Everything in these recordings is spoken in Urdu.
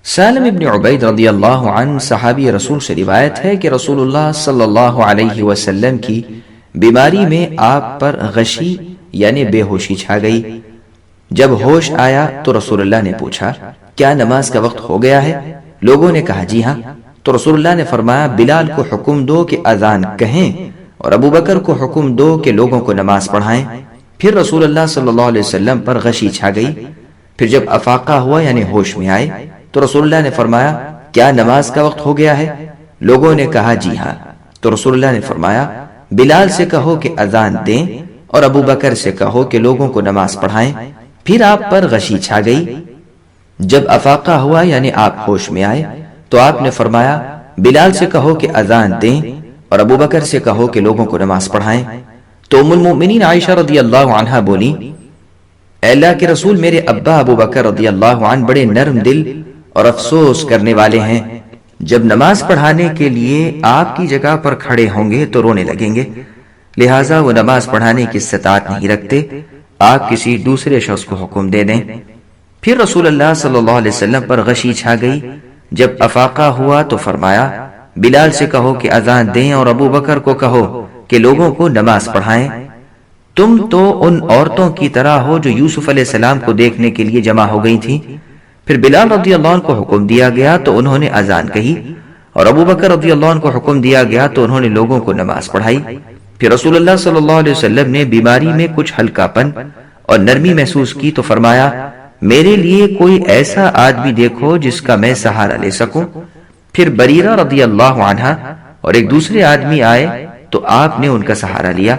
سالم ابن عبید رضی اللہ عنہ صحابی رسول سے روایت ہے کہ رسول اللہ صلی اللہ علیہ وسلم کی بیماری میں آپ پر غشی یعنی بے ہوشی چھا گئی۔ جب ہوش آیا تو رسول اللہ نے پوچھا، کیا نماز کا وقت ہو گیا ہے؟ لوگوں نے کہا جی ہاں۔ تو رسول اللہ نے فرمایا، بلال کو حکم دو کہ اذان کہیں اور ابو بکر کو حکم دو کہ لوگوں کو نماز پڑھائیں۔ پھر رسول اللہ صلی اللہ علیہ وسلم پر غشی چھا گئی۔ پھر جب افاقہ ہوا یعنی ہوش میں آئے تو رسول اللہ نے فرمایا، کیا نماز کا وقت ہو گیا ہے؟ لوگوں نے کہا جی ہاں۔ تو رسول اللہ نے فرمایا، بلال سے کہو کہ اذان دیں اور ابو بکر سے کہو کہ لوگوں کو نماز پڑھائیں۔ پھر آپ پر غشی چھا گئی۔ جب افاقہ ہوا یعنی آپ ہوش میں آئے تو آپ نے فرمایا، بلال سے کہو کہ اذان دیں اور ابو بکر سے کہو کہ لوگوں کو نماز پڑھائیں۔ تو ام المؤمنین عائشہ رضی اللہ عنہا بولی، اے اللہ کے رسول، میرے ابا ابو بکر رضی اللہ عنہ بڑے نرم دل اور افسوس کرنے والے ہیں۔ جب نماز پڑھانے کے لیے آپ کی جگہ پر کھڑے ہوں گے تو رونے لگیں گے، لہٰذا وہ نماز پڑھانے کی استطاعت نہیں رکھتے، آپ کسی دوسرے شخص کو حکم دے دیں۔ پھر رسول اللہ صلی اللہ علیہ وسلم پر غشی چھا گئی۔ جب افاقہ ہوا تو فرمایا، بلال سے کہو کہ اذان دیں اور ابو بکر کو کہو کہ لوگوں کو نماز پڑھائیں۔ تم تو ان عورتوں کی طرح ہو جو یوسف علیہ السلام کو دیکھنے کے لیے جمع ہو گئی تھیں۔ پھر بلال رضی اللہ عنہ کو حکم دیا گیا تو انہوں نے اذان کہی اور ابو بکر رضی اللہ عنہ کو حکم دیا گیا تو انہوں نے لوگوں کو نماز پڑھائی۔ پھر رسول اللہ صلی اللہ علیہ وسلم نے بیماری میں کچھ ہلکا پن اور نرمی محسوس کی تو فرمایا، میرے لیے کوئی ایسا آدمی دیکھو جس کا میں سہارا لے سکوں۔ پھر بریرہ رضی اللہ عنہ اور ایک دوسرے آدمی آئے تو آپ نے ان کا سہارا لیا۔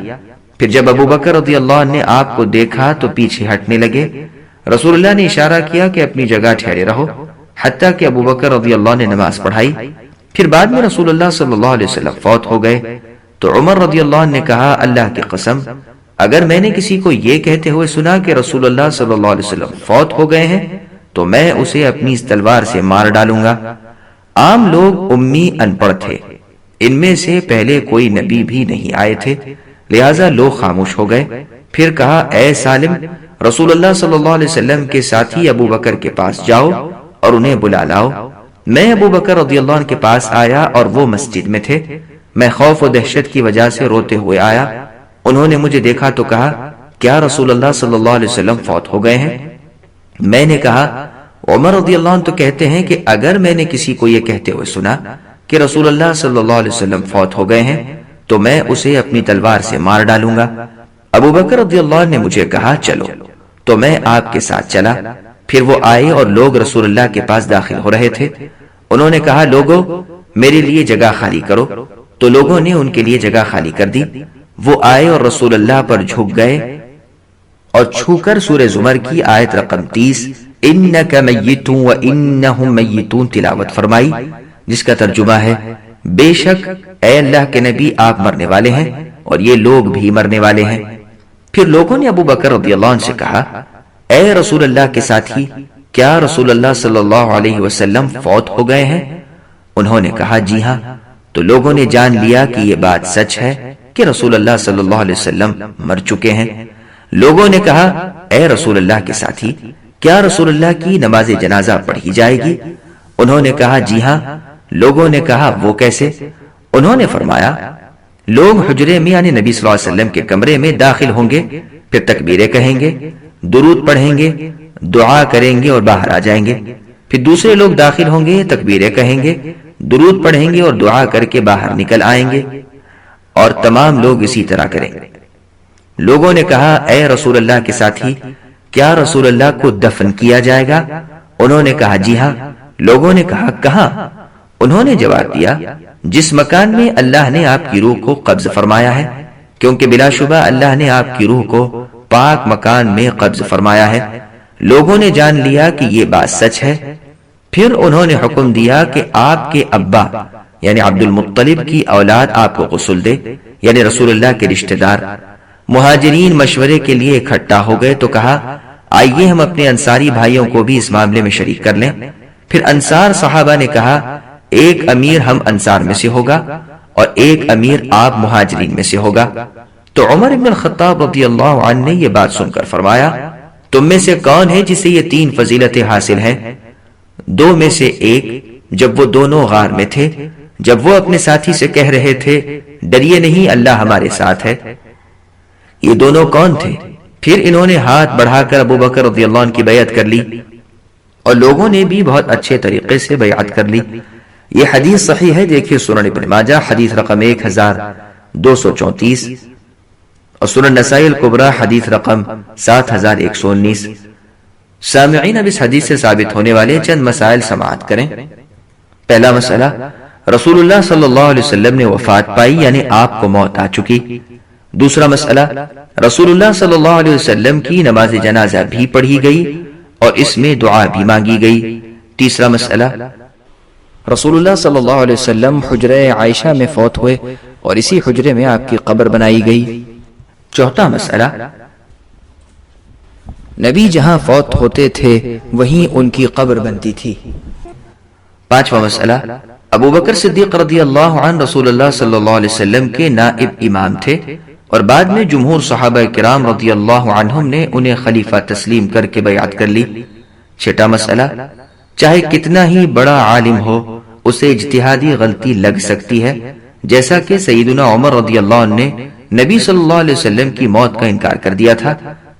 پھر جب ابو بکر رضی اللہ عنہ نے آپ کو دیکھا تو پیچھے ہٹنے لگے۔ رسول اللہ نے اشارہ کیا کہ اپنی جگہ ٹھہرے رہو، حتیٰ کہ ابو بکر رضی اللہ عنہ نے نماز پڑھائی۔ پھر بعد میں رسول اللہ صلی اللہ علیہ وسلم فوت ہو گئے تو عمر رضی اللہ عنہ نے کہا، اللہ کی قسم، اگر میں نے کسی کو یہ کہتے ہوئے سنا کہ رسول اللہ صلی اللہ علیہ وسلم فوت ہو گئے ہیں تو میں اسے اپنی اس تلوار سے مار ڈالوں گا۔ عام لوگ امی ان پڑھ تھے، ان میں سے پہلے کوئی نبی بھی نہیں آئے تھے، لہٰذا لوگ خاموش ہو گئے۔ پھر کہا، اے سالم، رسول اللہ صلی اللہ علیہ وسلم کے ساتھی ابو بکر کے پاس جاؤ اور انہیں بلا لاؤ۔ میں ابو بکر رضی اللہ عنہ کے پاس آیا اور وہ مسجد میں تھے۔ میں خوف و دہشت کی وجہ سے روتے ہوئے آیا۔ انہوں نے مجھے دیکھا تو کہا، کیا رسول اللہ صلی اللہ علیہ وسلم فوت ہو گئے ہیں؟ میں نے کہا، عمر رضی اللہ عنہ تو کہتے ہیں کہ اگر میں نے کسی کو یہ کہتے ہوئے سنا کہ رسول اللہ صلی اللہ علیہ وسلم فوت ہو گئے ہیں تو میں اسے اپنی تلوار سے مار ڈالوں گا۔ ابو بکر رضی اللہ عنہ نے مجھے کہا، چلو، تو میں آپ کے ساتھ چلا۔ پھر وہ آئے اور لوگ رسول اللہ کے پاس داخل ہو رہے تھے۔ انہوں نے کہا، لوگوں، میرے لیے جگہ خالی کرو۔ تو لوگوں نے ان کے لیے جگہ خالی کر دی۔ وہ آئے اور رسول اللہ پر جھک گئے اور چھو کر سورہ زمر کی آیت رقم 30 انک میت و انہم میتون تلاوت فرمائی، جس کا ترجمہ ہے، بے شک اے اللہ کے نبی آپ مرنے والے ہیں اور یہ لوگ بھی مرنے والے ہیں۔ پھر لوگوں نے ابو بکر رضی اللہ عنہ سے کہا، اے رسول اللہ کے ساتھی، کیا رسول اللہ صلی اللہ علیہ وسلم فوت ہو گئے ہیں؟ انہوں نے کہا، جی ہاں۔ تو لوگوں نے جان لیا کہ یہ بات سچ ہے کہ رسول اللہ صلی اللہ علیہ وسلم مر چکے ہیں۔ لوگوں نے کہا، اے رسول اللہ کے ساتھی، کیا رسول اللہ کی نماز جنازہ پڑھی جائے گی؟ انہوں نے کہا، جی ہاں۔ لوگوں نے کہا، وہ کیسے؟ انہوں نے فرمایا، لوگ حجرے میں یعنی نبی صلی اللہ علیہ وسلم کے کمرے میں داخل ہوں گے، پھر تکبیریں کہیں گے، درود پڑھیں گے، دعا کریں گے اور باہر آ جائیں گے۔ پھر دوسرے لوگ داخل ہوں گے، تکبیریں کہیں گے، درود پڑھیں گے اور دعا کر کے باہر نکل آئیں گے، اور تمام لوگ اسی طرح کریں گے۔ لوگوں نے کہا، اے رسول اللہ کے ساتھی، کیا رسول اللہ کو دفن کیا جائے گا؟ انہوں نے کہا، جی ہاں۔ لوگوں نے کہا، کہاں؟ انہوں نے جواب دیا، جس مکان میں اللہ نے آپ کی روح کو قبض فرمایا ہے، کیونکہ بلا شبہ اللہ نے آپ کی روح کو پاک مکان میں قبض فرمایا ہے۔ لوگوں نے جان لیا کہ یہ بات سچ ہے۔ پھر انہوں نے حکم دیا کہ آپ کے ابا یعنی عبد المطلب کی اولاد آپ کو غسل دے، یعنی رسول اللہ کے رشتہ دار۔ مہاجرین مشورے کے لیے اکٹھا ہو گئے تو کہا، آئیے ہم اپنے انصاری بھائیوں کو بھی اس معاملے میں شریک کر لیں۔ پھر انصار صحابہ نے کہا، ایک امیر ہم انصار میں سے ہوگا اور ایک امیر آپ مہاجرین میں سے ہوگا۔ تو عمر بن الخطاب رضی اللہ عنہ نے یہ بات سن کر فرمایا، تم میں سے کون ہے جسے یہ تین فضیلتیں حاصل ہیں؟ دو میں سے ایک جب وہ دونوں غار میں تھے، جب وہ اپنے ساتھی سے کہہ رہے تھے ڈریے نہیں، اللہ ہمارے ساتھ ہے۔ یہ دونوں کون تھے؟ پھر انہوں نے ہاتھ بڑھا کر ابو بکر رضی اللہ عنہ کی بیعت کر لی اور لوگوں نے بھی بہت اچھے طریقے سے بیعت کر لی۔ یہ حدیث صحیح ہے، دیکھیے سنن ابن ماجہ حدیث رقم 1234 اور سنن نسائی الکبریٰ حدیث رقم 7119۔ سامعین اب اس حدیث سے ثابت ہونے والے چند مسائل سماعت کریں۔ پہلا مسئلہ، رسول اللہ صلی اللہ علیہ وسلم نے وفات پائی، یعنی آپ کو موت آ چکی۔ دوسرا مسئلہ، رسول اللہ صلی اللہ علیہ وسلم کی نماز جنازہ بھی پڑھی گئی اور اس میں دعا بھی مانگی گئی۔ تیسرا مسئلہ، رسول اللہ صلی اللہ علیہ وسلم حجرہ عائشہ میں فوت ہوئے اور اسی حجرے میں آپ کی قبر بنائی گئی۔ چوتھا مسئلہ، نبی جہاں فوت ہوتے تھے وہیں ان کی قبر بنتی تھی۔ پانچواں مسئلہ، ابو بکر صدیق رضی اللہ عنہ رسول اللہ صلی اللہ علیہ وسلم کے نائب امام تھے اور بعد میں جمہور صحابہ کرام رضی اللہ عنہم نے انہیں خلیفہ تسلیم کر کے بیعت کر لی۔ چھٹا مسئلہ، چاہے کتنا ہی بڑا عالم ہو اسے اجتہادی غلطی لگ سکتی ہے، جیسا کہ سیدنا عمر رضی اللہ عنہ نے نبی صلی اللہ علیہ وسلم کی موت کا انکار کر دیا تھا،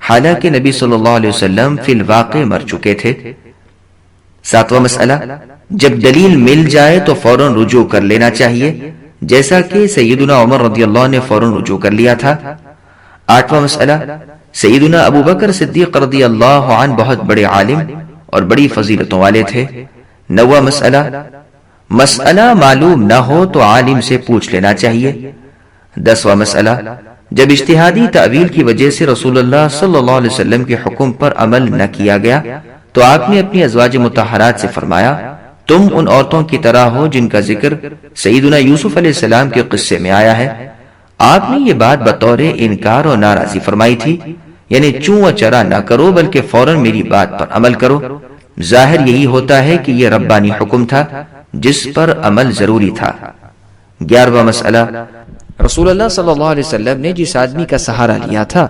حالانکہ نبی صلی اللہ علیہ وسلم فی الواقع مر چکے تھے۔ ساتواں مسئلہ، جب دلیل مل جائے تو فوراً رجوع کر لینا چاہیے، جیسا کہ سیدنا عمر رضی اللہ عنہ نے فوراً رجوع کر لیا تھا۔ آٹھواں مسئلہ، سیدنا ابو بکر صدیق رضی اللہ عنہ بہت بڑے عالم اور بڑی فضیلتوں والے تھے۔ نواں مسئلہ، مسئلہ معلوم نہ ہو تو عالم سے پوچھ لینا چاہیے۔ دسواں مسئلہ، جب اجتہادی تعویل کی وجہ سے رسول اللہ صلی اللہ علیہ وسلم کے حکم پر عمل نہ کیا گیا تو آپ نے اپنی ازواج مطہرات سے فرمایا تم ان عورتوں کی طرح ہو جن کا ذکر سیدنا یوسف علیہ السلام کے قصے میں آیا ہے۔ آپ نے یہ بات بطور انکار اور ناراضی فرمائی تھی، یعنی چوں و چرا نہ کرو بلکہ فوراً میری بات پر عمل کرو۔ ظاہر یہی ہوتا ہے کہ یہ ربانی حکم تھا جس پر عمل ضروری تھا۔ 11واں مسئلہ، رسول اللہ صلی اللہ علیہ وسلم نے جس آدمی کا سہارا لیا تھا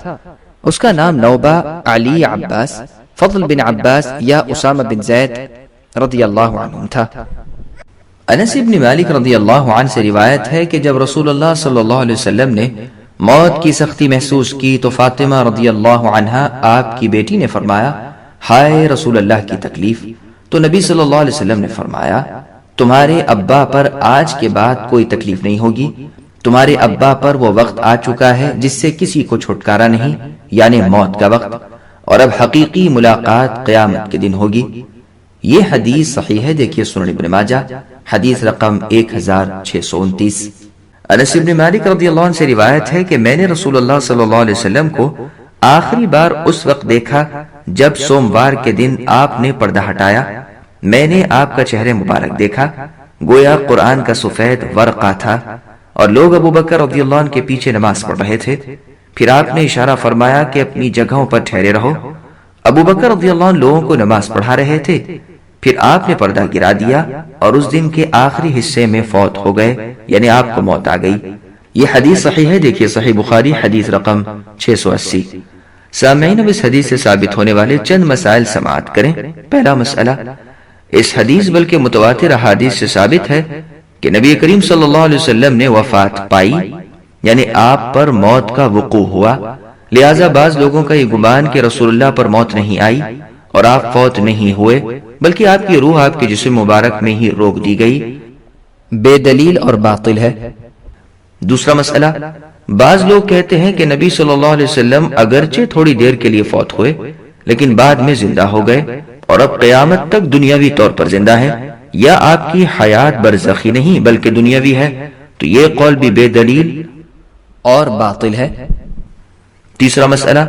اس کا نام نوبہ، علی، عباس، فضل بن عباس یا اسامہ بن زید رضی اللہ عنہ تھا۔ انس بن مالک رضی اللہ عنہ سے روایت ہے کہ جب رسول اللہ صلی اللہ علیہ وسلم نے موت کی سختی محسوس کی تو فاطمہ رضی اللہ عنہا آپ کی بیٹی نے فرمایا ہائے رسول اللہ کی تکلیف، تو نبی صلی اللہ علیہ وسلم نے فرمایا تمہارے ابا پر آج کے بعد کوئی تکلیف نہیں ہوگی، تمہارے ابا پر وہ وقت آ چکا ہے جس سے کسی کو چھٹکارا نہیں، یعنی موت کا وقت، اور اب حقیقی ملاقات قیامت کے دن ہوگی۔ یہ حدیث صحیح ہے، دیکھیے سنن ابن ماجہ حدیث رقم 1629۔ انس بن مالک رضی اللہ عنہ سے روایت ہے کہ میں نے رسول اللہ صلی اللہ علیہ وسلم کو آخری بار اس وقت دیکھا جب سوموار کے دن آپ نے پردہ ہٹایا، میں نے آپ کا چہرہ مبارک دیکھا، گویا قرآن کا سفید ورقہ تھا اور لوگ ابو بکر رضی اللہ عنہ کے پیچھے نماز پڑھ رہے تھے۔ پھر آپ نے اشارہ فرمایا کہ اپنی جگہوں پر ٹھہرے رہو۔ ابو بکر رضی اللہ عنہ لوگوں کو نماز پڑھا رہے تھے، پھر آپ نے پردہ گرا دیا اور اس دن کے آخری حصے میں فوت ہو گئے، یعنی آپ کو موت آ گئی۔ یہ حدیث صحیح ہے، دیکھیے صحیح بخاری حدیث رقم 680۔ سامعین اب اس حدیث سے ثابت ہونے والے چند مسائل سماعت کریں۔ پہلا مسئلہ، اس حدیث بلکہ متواتر احادیث سے ثابت ہے کہ نبی کریم صلی اللہ علیہ وسلم نے وفات پائی، یعنی آپ پر موت کا وقوع ہوا، لہذا بعض لوگوں کا یہ گمان کہ رسول اللہ پر موت نہیں آئی اور آپ فوت نہیں ہوئے بلکہ آپ کی روح آپ کے جسم مبارک میں ہی روک دی گئی، بے دلیل اور باطل ہے۔ دوسرا مسئلہ، بعض لوگ کہتے ہیں کہ نبی صلی اللہ علیہ وسلم اگرچہ تھوڑی دیر کے لیے فوت ہوئے لیکن بعد میں زندہ ہو گئے اور اب قیامت تک دنیاوی طور پر زندہ ہیں، یا آپ کی حیات برزخی نہیں بلکہ دنیاوی ہے، تو یہ قول بھی بے دلیل اور باطل ہے۔ تیسرا مسئلہ،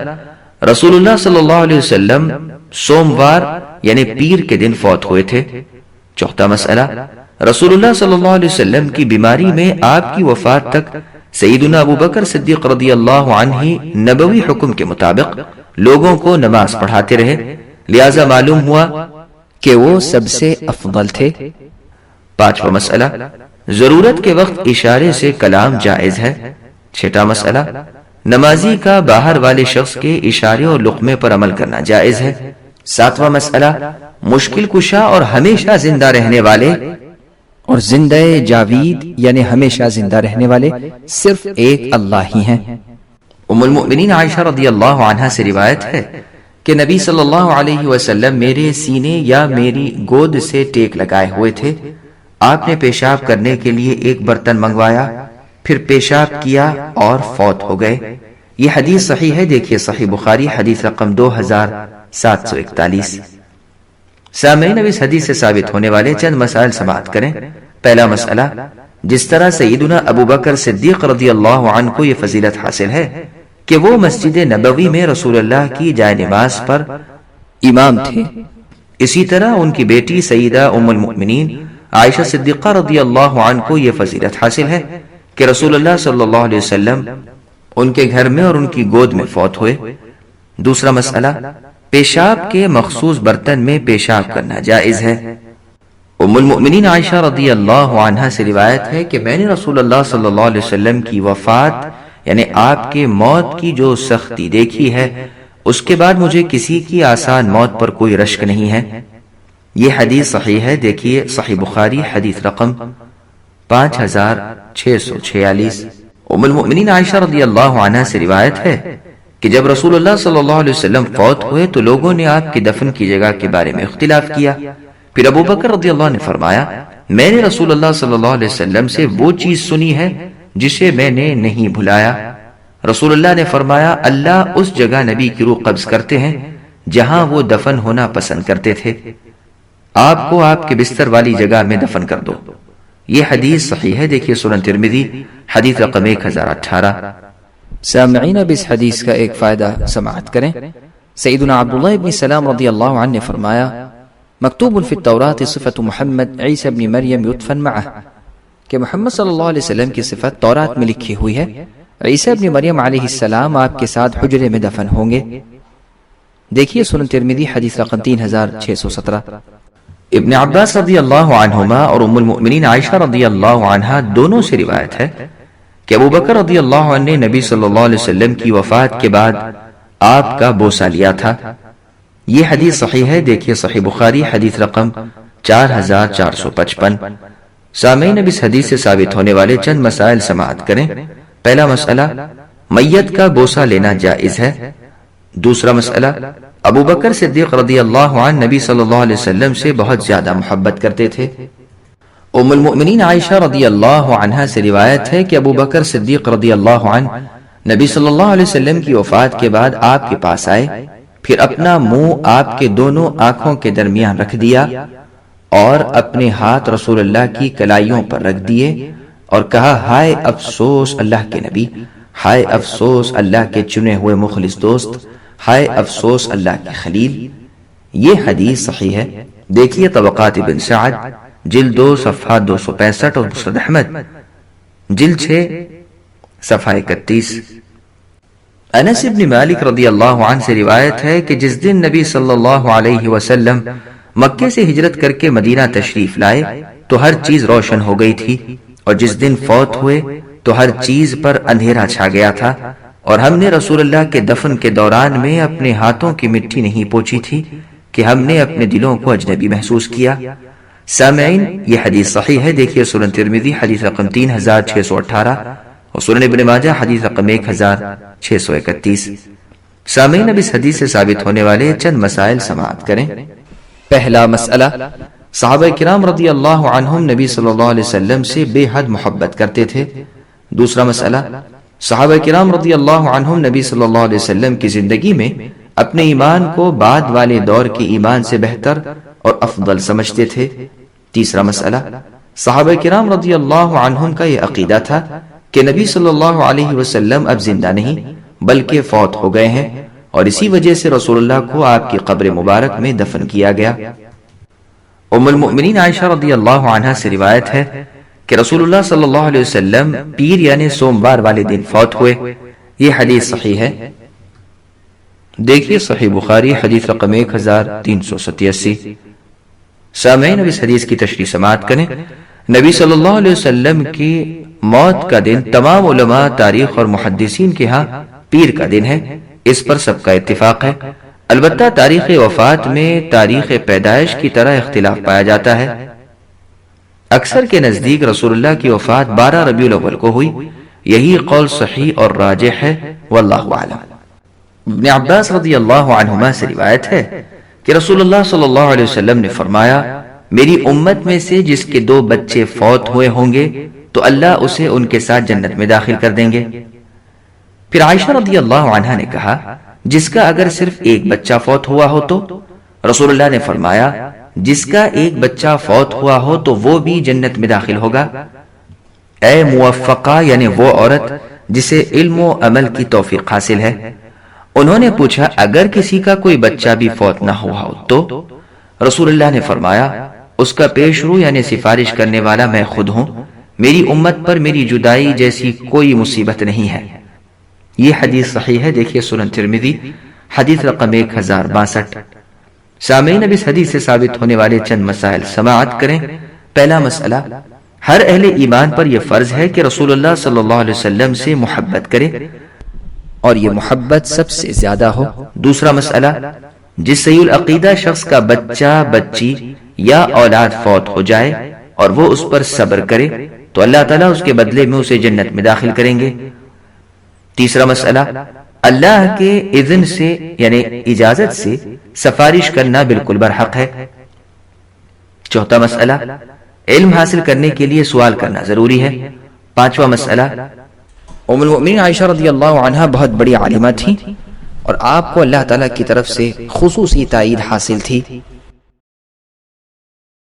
رسول اللہ صلی اللہ علیہ وسلم سوموار یعنی پیر کے دن فوت ہوئے تھے۔ چوتھا مسئلہ، رسول اللہ صلی اللہ علیہ وسلم کی بیماری میں آپ کی وفات تک سیدنا ابو بکر صدیق رضی اللہ عنہ نبوی حکم کے مطابق لوگوں کو نماز پڑھاتے رہے، لہذا معلوم ہوا کہ وہ سب سے افضل تھے۔ پانچواں مسئلہ، ضرورت کے وقت اشارے سے کلام جائز ہے۔ چھٹا مسئلہ، نمازی کا باہر والے شخص کے اشارے اور لقمے پر عمل کرنا جائز ہے۔ ساتواں مسئلہ، مشکل کشا اور ہمیشہ زندہ رہنے والے، اور زندہ جاوید یعنی ہمیشہ زندہ رہنے والے صرف ایک اللہ ہی ہیں۔ ام المؤمنین عائشہ رضی اللہ عنہا سے روایت ہے کہ نبی صلی اللہ علیہ وسلم میرے سینے یا میری گود سے ٹیک لگائے ہوئے تھے۔ آپ نے پیشاب کرنے کے لیے ایک برتن منگوایا، پھر پیشاب کیا اور فوت ہو گئے۔ یہ حدیث صحیح ہے، دیکھیے صحیح بخاری حدیث رقم 2741۔ سامعین، اب اس حدیث سے ثابت ہونے والے چند مسائل سماعت کریں۔ پہلا مسئلہ، جس طرح سیدنا ابو بکر صدیق رضی اللہ عنہ کو یہ فضیلت حاصل ہے کہ وہ مسجد نبوی میں رسول اللہ کی جائے نماز پر امام تھے، اسی طرح ان کی بیٹی سیدہ ام المؤمنین عائشہ صدیقہ رضی اللہ عنہ کو یہ فضیلت حاصل ہے کہ رسول اللہ صلی اللہ علیہ وسلم ان کے گھر میں اور ان کی گود میں فوت ہوئے۔ دوسرا مسئلہ، پیشاب کے مخصوص برتن میں پیشاب کرنا جائز ہے۔ ام المؤمنین عائشہ رضی اللہ عنہا سے روایت ہے کہ میں نے رسول اللہ صلی اللہ علیہ وسلم کی وفات یعنی آپ کے موت کی جو سختی دیکھی ہے، اس کے بعد مجھے کسی کی آسان موت پر کوئی رشک نہیں ہے۔ یہ حدیث صحیح ہے، دیکھیے صحیح بخاری حدیث رقم 5646۔ ام المؤمنین عائشہ رضی اللہ عنہا سے روایت ہے کہ جب رسول اللہ صلی اللہ علیہ وسلم فوت ہوئے تو لوگوں نے آپ کی دفن کی جگہ کے بارے میں اختلاف کیا۔ پھر ابو بکر رضی اللہ عنہ نے فرمایا، میں نے رسول اللہ صلی اللہ علیہ وسلم سے وہ چیز سنی ہے جسے میں نے نہیں بھلایا۔ رسول اللہ نے فرمایا، اللہ اس جگہ نبی کی روح قبض کرتے ہیں جہاں وہ دفن ہونا پسند کرتے تھے، آپ کو آپ کے بستر والی جگہ میں دفن کر دو۔ یہ حدیث صحیح ہے، دیکھیے سنن ترمذی حدیث رقم 1018۔ سامعین، اب اس حدیث کا ایک فائدہ سماعت کریں۔ سیدنا عبداللہ ابن سلام رضی اللہ عنہ نے فرمایا، مکتوب فی التوراۃ صفت محمد عیسی ابن مریم یدفن معہ، کہ محمد صلی اللہ علیہ وسلم کی صفت تورات میں لکھی ہوئی ہے، عیسی ابن مریم علیہ السلام آپ کے ساتھ حجرے میں دفن ہوں گے۔ دیکھیے سنن ترمذی حدیث رقم 3617۔ ابن عباس رضی اللہ عنہما اور ام المؤمنین عائشہ رضی اللہ عنہا دونوں سے روایت ہے کہ ابو بکر رضی اللہ عنہ نے نبی صلی اللہ علیہ وسلم کی وفات کے بعد آپ کا بوسہ لیا تھا۔ یہ حدیث صحیح ہے، دیکھیے صحیح بخاری حدیث رقم 4455۔ سامعین، اب اس حدیث سے ثابت ہونے والے چند مسائل سماعت کریں۔ پہلا مسئلہ، میت کا بوسہ لینا جائز ہے۔ دوسرا مسئلہ، ابو بکر صدیق رضی اللہ عنہ نبی صلی اللہ علیہ وسلم سے بہت زیادہ محبت کرتے تھے۔ ام المؤمنین عائشہ رضی اللہ عنہا سے روایت ہے کہ ابو بکر صدیق رضی اللہ عنہ نبی صلی اللہ علیہ وسلم کی وفات کے بعد آپ کے پاس آئے، پھر اپنا منہ آپ کے دونوں آنکھوں کے درمیان رکھ دیا اور اپنے ہاتھ رسول اللہ کی کلائیوں پر رکھ دیے اور کہا، ہائے افسوس اللہ کے نبی، ہائے افسوس اللہ کے چنے ہوئے مخلص دوست، ہائے افسوس اللہ کے خلیل۔ یہ حدیث صحیح ہے، دیکھیے طبقات ابن سعد جلد 2 صفحہ 265 اور مسند احمد جلد 6 صفحہ 31۔ انس بن مالک رضی اللہ عنہ سے روایت ہے کہ جس دن نبی صلی اللہ علیہ وسلم مکے سے ہجرت کر کے مدینہ تشریف لائے تو ہر چیز روشن ہو گئی تھی، اور جس دن فوت ہوئے تو ہر چیز پر اندھیرا چھا گیا تھا، اور ہم نے رسول اللہ کے دفن کے دوران میں اپنے ہاتھوں کی مٹی نہیں پوچھی تھی کہ ہم نے اپنے دلوں کو اجنبی محسوس کیا۔ سامعین، یہ حدیث صحیح ہے، دیکھیے سنن ترمذی حدیث رقم 3618 اور سنن ابن ماجہ حدیث رقم 1631۔ سامعین، اب اس حدیث سے ثابت ہونے والے چند مسائل سماعت کریں۔ پہلا مسئلہ، صحابہ کرام رضی اللہ عنہم نبی صلی اللہ علیہ وسلم سے بے حد محبت کرتے تھے۔ دوسرا مسئلہ، صحابہ کرام رضی اللہ عنہم نبی صلی اللہ علیہ وسلم کی زندگی میں اپنے ایمان کو بعد والے دور کے ایمان سے بہتر اور افضل سمجھتے تھے۔ تیسرا مسئلہ، صحابہ کرام رضی اللہ عنہم کا یہ عقیدہ تھا کہ نبی صلی اللہ علیہ وسلم اب زندہ نہیں بلکہ فوت ہو گئے ہیں، اور اسی وجہ سے رسول اللہ کو آپ کی قبر مبارک میں دفن کیا گیا۔ ام المؤمنین عائشہ رضی اللہ عنہا سے روایت ہے کہ رسول اللہ صلی اللہ علیہ وسلم پیر یعنی سوموار والے دن فوت ہوئے۔ یہ حدیث صحیح ہے، دیکھیے صحیح بخاری حدیث رقم 1387۔ سامعین، اب اس حدیث کی تشریح سماعت کریں۔ نبی صلی اللہ علیہ وسلم کی موت کا دن تمام علماء تاریخ اور محدثین کے ہاں پیر کا دن ہے، اس پر سب کا اتفاق ہے۔ البتہ تاریخ وفات میں تاریخ پیدائش کی طرح اختلاف پایا جاتا ہے۔ اکثر کے نزدیک رسول اللہ کی وفات 12 ربیع الاول کو ہوئی، یہی قول صحیح اور راجح ہے، واللہ اعلم۔ ابن عباس رضی اللہ عنہما سے روایت ہے کہ رسول اللہ صلی اللہ علیہ وسلم نے فرمایا، میری امت میں سے جس کے 2 بچے فوت ہوئے ہوں گے تو اللہ اسے ان کے ساتھ جنت میں داخل کر دیں گے۔ پھر عائشہ رضی اللہ عنہا نے کہا، جس کا اگر صرف ایک بچہ فوت ہوا ہو تو؟ رسول اللہ نے فرمایا، جس کا ایک بچہ فوت ہوا ہو تو وہ بھی جنت میں داخل ہوگا۔ اے موفقہ، یعنی وہ عورت جسے علم و عمل کی توفیق حاصل ہے۔ انہوں نے پوچھا، اگر کسی کا کوئی بچہ بھی فوت نہ ہوا ہو تو؟ رسول اللہ نے فرمایا، اس کا پیش رو یعنی سفارش کرنے والا میں خود ہوں، میری امت پر میری جدائی جیسی کوئی مصیبت نہیں ہے۔ یہ حدیث صحیح ہے، دیکھیے سنن ترمذی حدیث رقم 1062۔ سامعین، اب اس حدیث سے ثابت ہونے والے چند مسائل سماعت کریں۔ پہلا مسئلہ، ہر اہل ایمان پر یہ فرض ہے کہ رسول اللہ صلی اللہ علیہ وسلم سے محبت کرے، اور یہ محبت سب سے زیادہ ہو۔ دوسرا مسئلہ، جس صحیح العقیدہ شخص کا بچہ، بچی یا اولاد فوت ہو جائے اور وہ اس پر صبر کرے تو اللہ تعالیٰ اس کے بدلے میں اسے جنت میں داخل کریں گے۔ تیسرا مسئلہ، اللہ کے اذن سے یعنی اجازت سے سفارش کرنا بالکل برحق ہے۔ چوتھا مسئلہ، علم حاصل کرنے کے لیے سوال کرنا ضروری ہے۔ پانچواں مسئلہ، ام المؤمنین عائشہ رضی اللہ عنہا بہت بڑی عالمہ تھیں اور آپ کو اللہ تعالیٰ کی طرف سے خصوصی تائید حاصل تھی۔